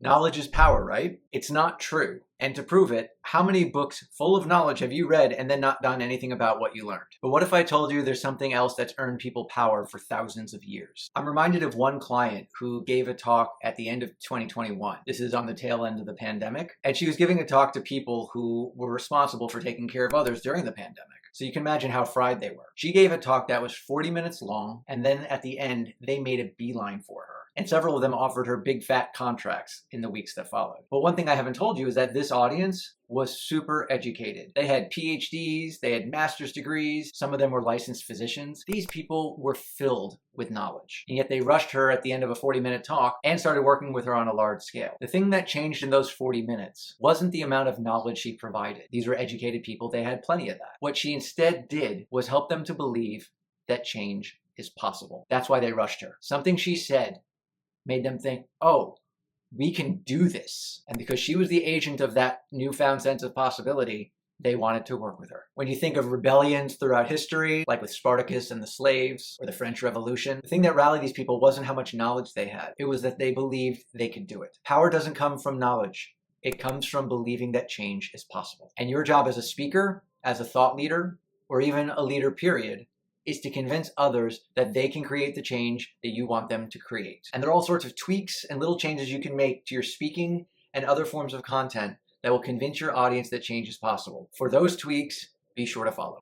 Knowledge is power, right? It's not true. And to prove it, how many books full of knowledge have you read and then not done anything about what you learned? But what if I told you there's something else that's earned people power for thousands of years? I'm reminded of one client who gave a talk at the end of 2021. This is on the tail end of the pandemic. And she was giving a talk to people who were responsible for taking care of others during the pandemic. So you can imagine how fried they were. She gave a talk that was 40 minutes long, and then at the end, they made a beeline for her. And several of them offered her big fat contracts in the weeks that followed. But one thing I haven't told you is that this audience was super educated. They had PhDs, they had master's degrees, some of them were licensed physicians. These people were filled with knowledge. And yet they rushed her at the end of a 40-minute talk and started working with her on a large scale. The thing that changed in those 40 minutes wasn't the amount of knowledge she provided. These were educated people, they had plenty of that. What she instead did was help them to believe that change is possible. That's why they rushed her. Something she said made them think, oh, we can do this. And because she was the agent of that newfound sense of possibility, they wanted to work with her. When you think of rebellions throughout history, like with Spartacus and the slaves or the French Revolution, the thing that rallied these people wasn't how much knowledge they had. It was that they believed they could do it. Power doesn't come from knowledge. It comes from believing that change is possible. And your job as a speaker, as a thought leader, or even a leader period, is to convince others that they can create the change that you want them to create. And there are all sorts of tweaks and little changes you can make to your speaking and other forms of content that will convince your audience that change is possible. For those tweaks, be sure to follow.